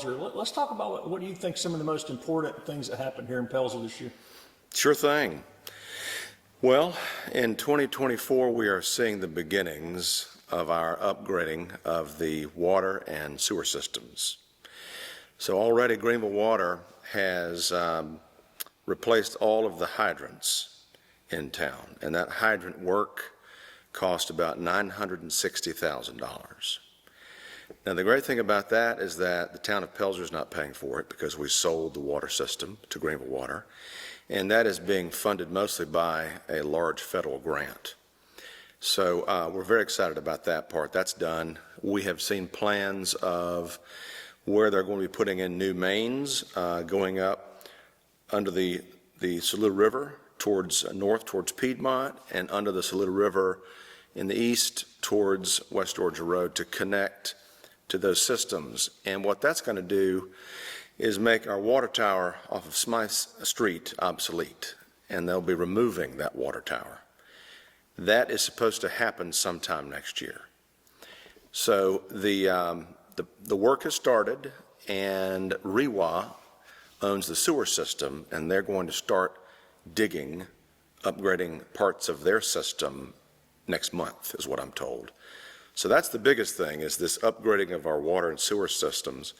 Pelzer. Let's talk about what do you think some of the most important things that happened here in Pelzer this year? Sure thing. Well, in 2024, we are seeing the beginnings of our upgrading of the water and sewer systems. So already Greenville Water has replaced all of the hydrants in town, and that hydrant work cost about $960,000. Now, the great thing about that is that the town of Pelzer is not paying for it because we sold the water system to Greenville Water, and that is being funded mostly by a large federal grant. So we're very excited about that part. That's done. We have seen plans of where they're going to be putting in new mains going up under the Saluda River towards north towards Piedmont, and under the Saluda River in the east towards West Georgia Road to connect to those systems. And what that's going to do is make our water tower off of Smythe Street obsolete, and they'll be removing that water tower. That is supposed to happen sometime next year. So the work has started, and REWA owns the sewer system, and they're going to start digging, upgrading parts of their system next month, is what I'm told. So that's the biggest thing, is this upgrading of our water and sewer systems.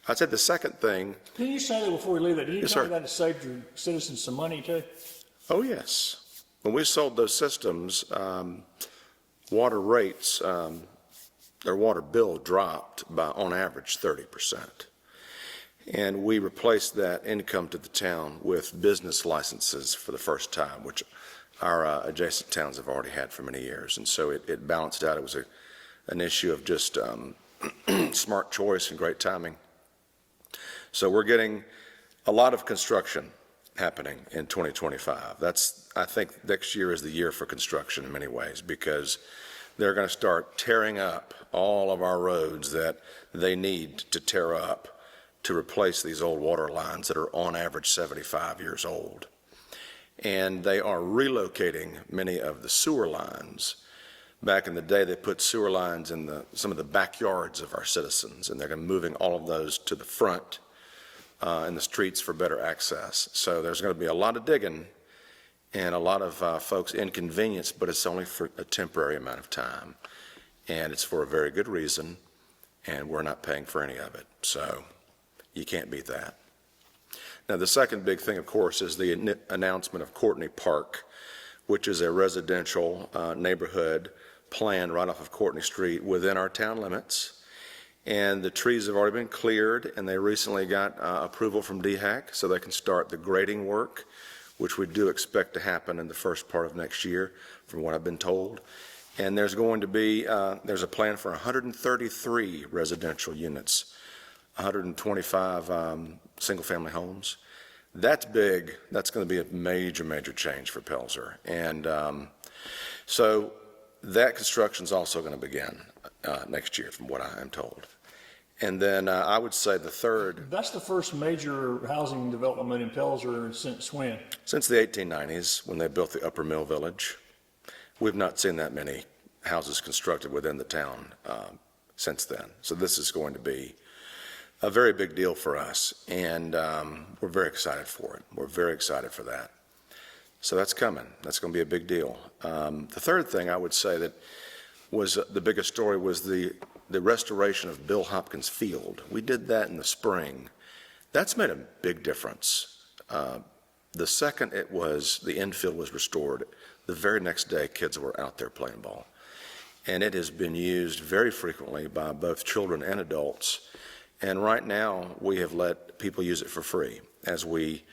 I'd say the second thing. Can you say that before we leave that? Did you Yes, tell sir. me that it saved your citizens some money too? Oh, yes. When we sold those systems, water rates, their water bill dropped by, on average, 30%. And we replaced that income to the town with business licenses for the first time, which our adjacent towns have already had for many years. And so it balanced out. It was an issue of just smart choice and great timing. So we're getting a lot of construction happening in 2025. I think next year is the year for construction in many ways, because they're going to start tearing up all of our roads that they need to tear up to replace these old water lines that are on average 75 years old. And they are relocating many of the sewer lines. Back in the day, they put sewer lines in some of the backyards of our citizens, and they're moving all of those to the front in the streets for better access. So there's going to be a lot of digging and a lot of folks inconvenienced, but it's only for a temporary amount of time. And it's for a very good reason, and we're not paying for any of it. So you can't beat that. Now, the second big thing, of course, is the announcement of Courtney Park, which is a residential neighborhood planned right off of Courtney Street within our town limits. And the trees have already been cleared, and they recently got approval from DHAC so they can start the grading work, which we do expect to happen in the first part of next year, from what I've been told. And there's going to be, there's a plan for 133 residential units, 125 single-family homes. That's big. That's going to be a major, major change for Pelzer. And so that construction is also going to begin next year, from what I am told. And then I would say the third. That's the first major housing development in Pelzer since when? Since the 1890s, when they built the Upper Mill Village. We've not seen that many houses constructed within the town since then. So this is going to be a very big deal for us, and we're very excited for it. We're very excited for that. So that's coming. That's going to be a big deal. The third thing I would say that was the biggest story was the restoration of Bill Hopkins Field. We did that in the spring. That's made a big difference. The second the infield was restored, the very next day kids were out there playing ball. And it has been used very frequently by both children and adults. And right now, we have let people use it for free as we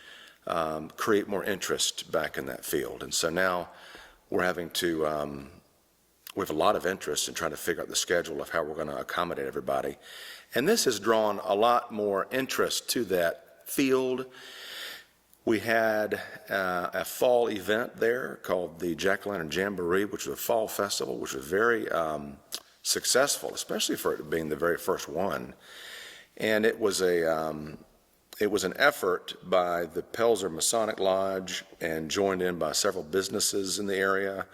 create more interest back in that field. And so now we're having to, we have a lot of interest in trying to figure out the schedule of how we're going to accommodate everybody. And this has drawn a lot more interest to that field. We had a fall event there called the Jack-o'-lantern Jamboree, which was a fall festival, which was very successful, especially for it being the very first one. And it was an effort by the Pelzer Masonic Lodge and joined in by several businesses in the area.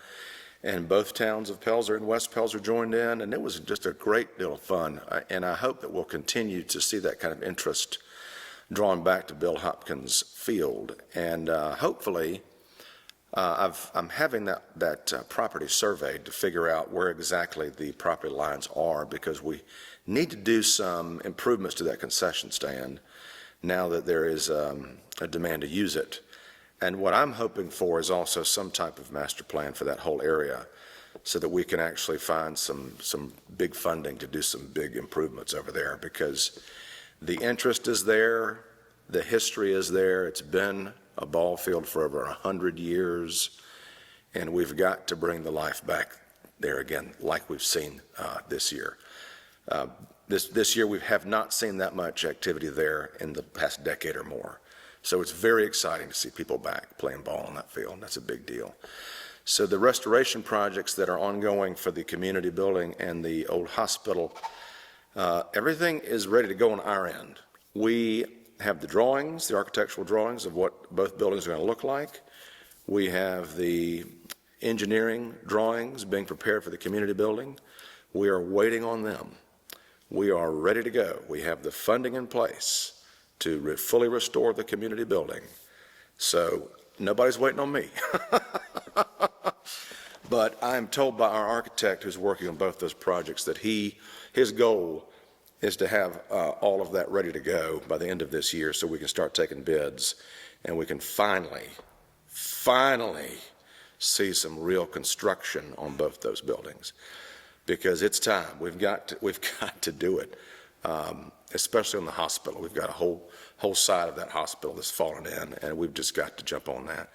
And both towns of Pelzer and West Pelzer joined in, and it was just a great deal of fun. And I hope that we'll continue to see that kind of interest drawn back to Bill Hopkins Field. And hopefully, I'm having that property surveyed to figure out where exactly the property lines are, because we need to do some improvements to that concession stand now that there is a demand to use it. And what I'm hoping for is also some type of master plan for that whole area, so that we can actually find some big funding to do some big improvements over there, because the interest is there, the history is there. It's been a ball field for over 100 years, and we've got to bring the life back there again, like we've seen this year. This year we have not seen that much activity there in the past decade or more. So it's very exciting to see people back playing ball on that field, and that's a big deal. So the restoration projects that are ongoing for the community building and the old hospital, everything is ready to go on our end. We have the drawings, the architectural drawings of what both buildings are going to look like. We have the engineering drawings being prepared for the community building. We are waiting on them. We are ready to go. We have the funding in place to fully restore the community building. So nobody's waiting on me. But I'm told by our architect who's working on both those projects that his goal is to have all of that ready to go by the end of this year, so we can start taking bids and we can finally see some real construction on both those buildings, because it's time. We've got to do it, especially on the hospital. We've got a whole side of that hospital that's fallen in, and we've just got to jump on that.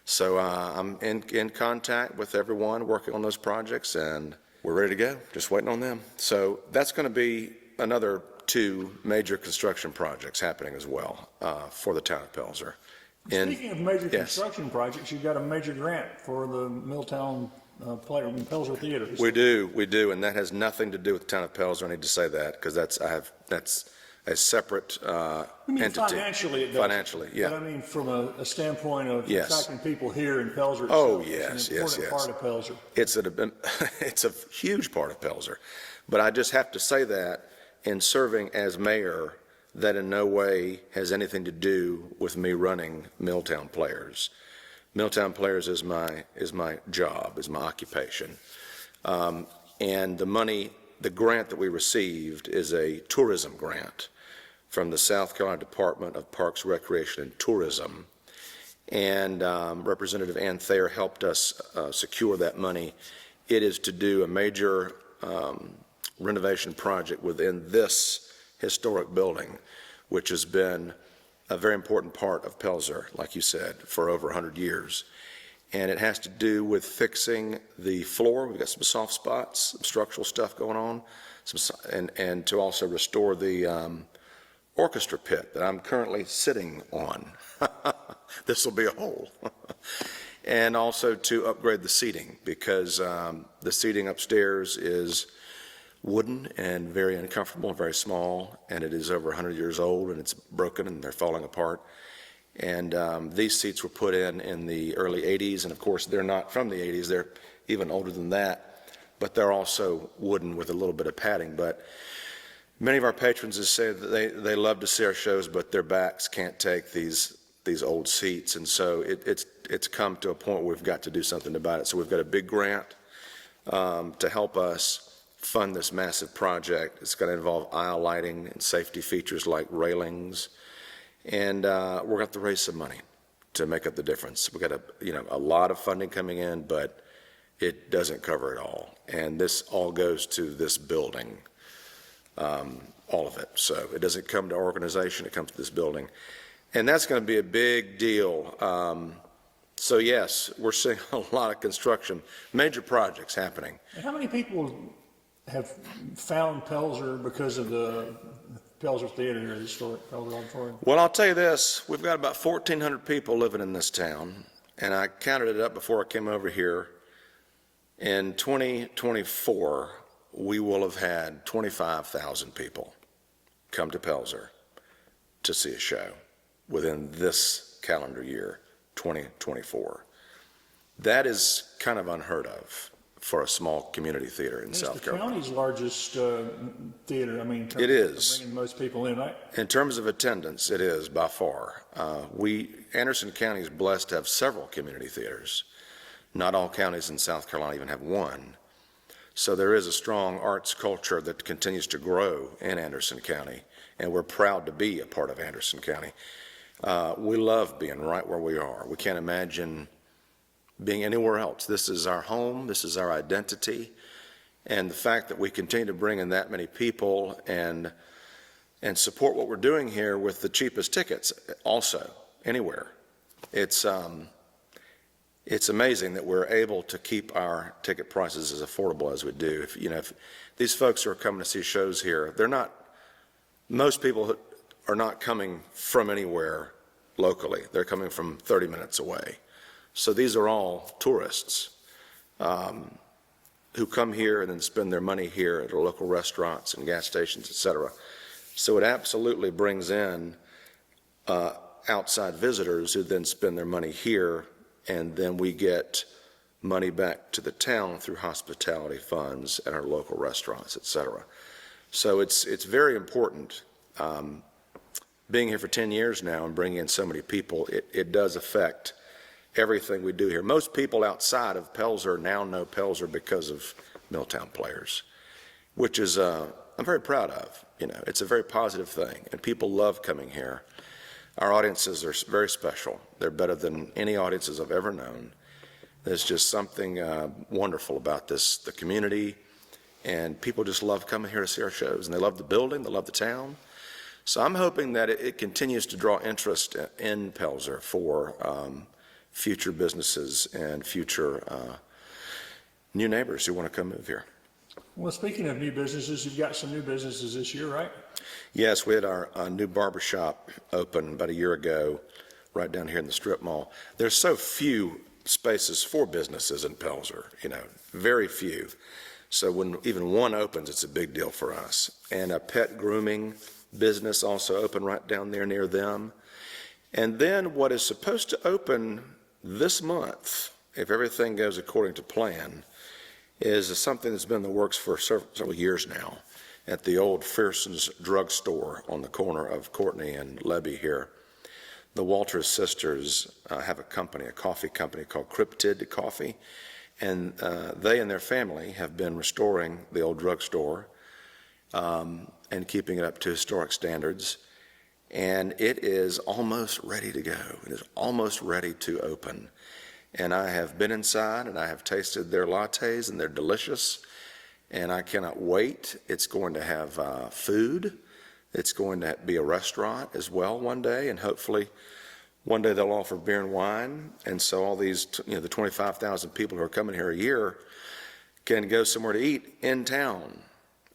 So I'm in contact with everyone working on those projects, and we're ready to go, just waiting on them. So that's going to be another 2 major construction projects happening as well for the town of Pelzer. Speaking of major construction projects, you've got a major grant for the Milltown Pelzer Theaters. We do, and that has nothing to do with the town of Pelzer. I need to say that, because that's a separate entity. Financially, it does. Financially, yeah. But I mean, from a standpoint of Yes. attracting people here in Pelzer itself, Oh, it's yes, an yes, important yes. part of Pelzer. It's a huge part of Pelzer. But I just have to say that in serving as mayor, that in no way has anything to do with me running Milltown Players. Milltown Players is my job, is my occupation. And the grant that we received is a tourism grant from the South Carolina Department of Parks, Recreation, and Tourism. And Representative Ann Thayer helped us secure that money. It is to do a major renovation project within this historic building, which has been a very important part of Pelzer, like you said, for over 100 years. And it has to do with fixing the floor. We've got some soft spots, some structural stuff going on, and to also restore the orchestra pit that I'm currently sitting on. This will be a hole. And also to upgrade the seating, because the seating upstairs is wooden and very uncomfortable and very small, and it is over 100 years old, and it's broken and they're falling apart. And these seats were put in the early 80s, and of course they're not from the 80s, they're even older than that, but they're also wooden with a little bit of padding. But many of our patrons have said that they love to see our shows, but their backs can't take these old seats, and so it's come to a point where we've got to do something about it. So we've got a big grant to help us fund this massive project. It's going to involve aisle lighting and safety features like railings, and we're going to have to raise some money to make up the difference. We've got a lot of funding coming in, but it doesn't cover it all, and this all goes to this building, all of it. So it doesn't come to our organization, it comes to this building, and that's going to be a big deal. So yes, we're seeing a lot of construction, major projects happening. And how many people have found Pelzer because of the Pelzer Theater, the historic Pelzer Auditorium? Well, I'll tell you this, we've got about 1,400 people living in this town, and I counted it up before I came over here. In 2024, we will have had 25,000 people come to Pelzer to see a show within this calendar year, 2024. That is kind of unheard of for a small community theater in It's South the Carolina. county's largest theater, I mean, in terms It of is. bringing most people in, right? In terms of attendance, it is by far. Anderson County is blessed to have several community theaters. Not all counties in South Carolina even have one. So there is a strong arts culture that continues to grow in Anderson County, and we're proud to be a part of Anderson County. We love being right where we are. We can't imagine being anywhere else. This is our home. This is our identity. And the fact that we continue to bring in that many people and support what we're doing here with the cheapest tickets also, anywhere. It's amazing that we're able to keep our ticket prices as affordable as we do. If these folks who are coming to see shows here, most people are not coming from anywhere locally. They're coming from 30 minutes away. So these are all tourists who come here and then spend their money here at our local restaurants and gas stations, et cetera. So it absolutely brings in outside visitors who then spend their money here, and then we get money back to the town through hospitality funds at our local restaurants, et cetera. So it's very important. Being here for 10 years now and bringing in so many people, it does affect everything we do here. Most people outside of Pelzer now know Pelzer because of Milltown Players, which is I'm very proud of. It's a very positive thing, and people love coming here. Our audiences are very special. They're better than any audiences I've ever known. There's just something wonderful about the community, and people just love coming here to see our shows, and they love the building, they love the town. So I'm hoping that it continues to draw interest in Pelzer for future businesses and future new neighbors who want to come move here. Well, speaking of new businesses, you've got some new businesses this year, right? Yes, we had our new barbershop open about a year ago, right down here in the strip mall. There's so few spaces for businesses in Pelzer, very few. So when even one opens, it's a big deal for us. And a pet grooming business also opened right down there near them. And then what is supposed to open this month, if everything goes according to plan, is something that's been in the works for several years now at the old Fearson's drugstore on the corner of Courtney and Lebby here. The Walters sisters have a coffee company called Cryptid Coffee, and they and their family have been restoring the old drugstore and keeping it up to historic standards. And it is almost ready to go. It is almost ready to open. And I have been inside and I have tasted their lattes, and they're delicious. And I cannot wait. It's going to have food. It's going to be a restaurant as well one day, and hopefully one day they'll offer beer and wine. And so all these, the 25,000 people who are coming here a year can go somewhere to eat in town,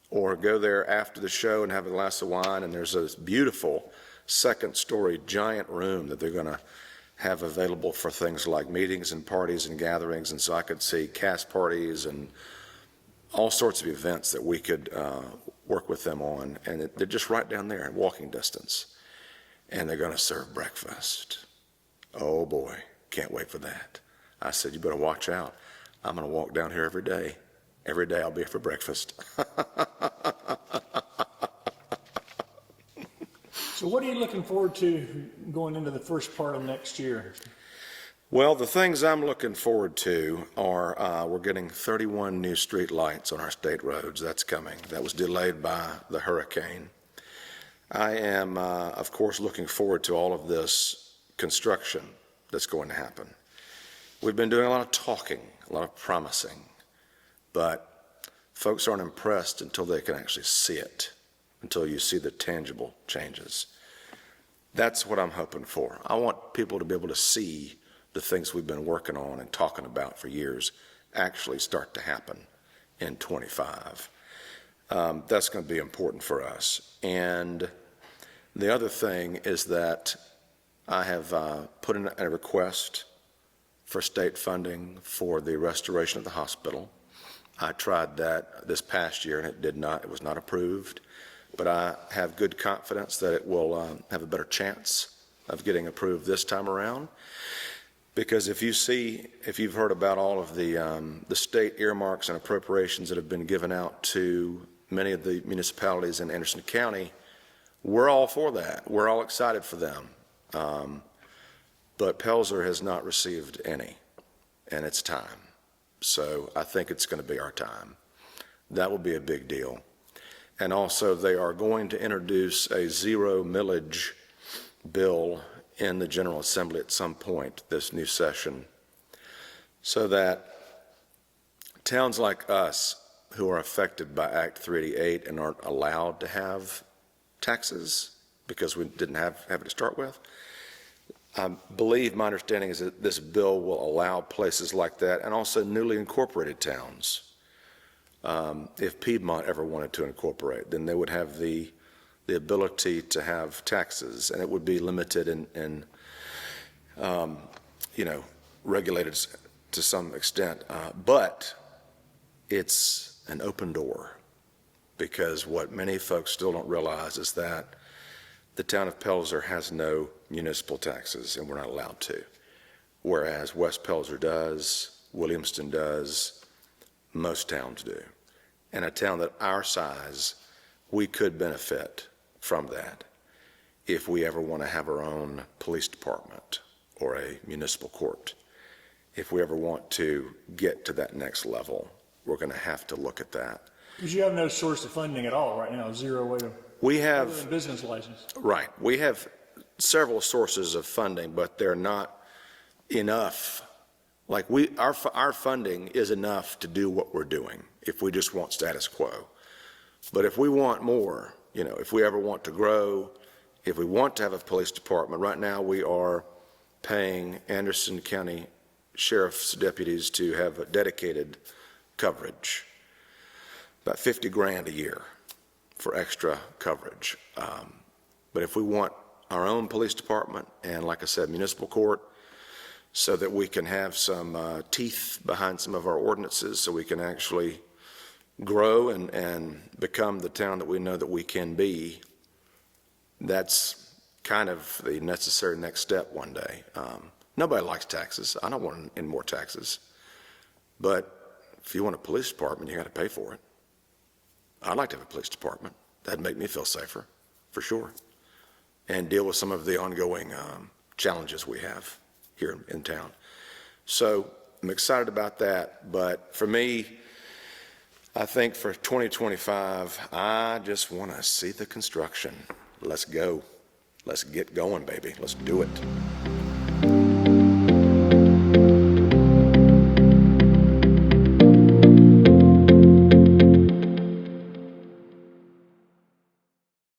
or go there after the show and have a glass of wine. And there's this beautiful second-story giant room that they're going to have available for things like meetings and parties and gatherings. And so I could see cast parties and all sorts of events that we could work with them on. And they're just right down there in walking distance. And they're going to serve breakfast. Oh boy, can't wait for that. I said, you better watch out. I'm going to walk down here every day. Every day I'll be here for breakfast. So what are you looking forward to going into the first part of next year? Well, the things I'm looking forward to are we're getting 31 new street lights on our state roads. That's coming. That was delayed by the hurricane. I am, of course, looking forward to all of this construction that's going to happen. We've been doing a lot of talking, a lot of promising, but folks aren't impressed until they can actually see it, until you see the tangible changes. That's what I'm hoping for. I want people to be able to see the things we've been working on and talking about for years actually start to happen in 25. That's going to be important for us. And the other thing is that I have put in a request for state funding for the restoration of the hospital. I tried that this past year and it was not approved, but I have good confidence that it will have a better chance of getting approved this time around. Because if you've heard about all of the state earmarks and appropriations that have been given out to many of the municipalities in Anderson County, we're all for that. We're all excited for them. But Pelzer has not received any, and it's time. So I think it's going to be our time. That will be a big deal. And also, they are going to introduce a zero millage bill in the General Assembly at some point this new session, so that towns like us who are affected by Act 388 and aren't allowed to have taxes because we didn't have it to start with, I believe my understanding is that this bill will allow places like that, and also newly incorporated towns. If Piedmont ever wanted to incorporate, then they would have the ability to have taxes, and it would be limited and regulated to some extent. But it's an open door, because what many folks still don't realize is that the town of Pelzer has no municipal taxes, and we're not allowed to. Whereas West Pelzer does, Williamston does, most towns do. And a town that our size, we could benefit from that if we ever want to have our own police department or a municipal court. If we ever want to get to that next level, we're going to have to look at that. Because you have no source of funding at all right now, zero way to. We Other have, than business license. right, we have several sources of funding, but they're not enough. Like our funding is enough to do what we're doing if we just want status quo. But if we want more, if we ever want to grow, if we want to have a police department, right now we are paying Anderson County Sheriff's deputies to have a dedicated coverage, about 50 grand a year for extra coverage. But if we want our own police department and, like I said, municipal court, so that we can have some teeth behind some of our ordinances, so we can actually grow and become the town that we know that we can be, that's kind of the necessary next step one day. Nobody likes taxes. I don't want any more taxes. But if you want a police department, you got to pay for it. I'd like to have a police department. That'd make me feel safer, for sure, and deal with some of the ongoing challenges we have here in town. So I'm excited about that. But for me, I think for 2025, I just want to see the construction. Let's go. Let's get going, baby. Let's do it.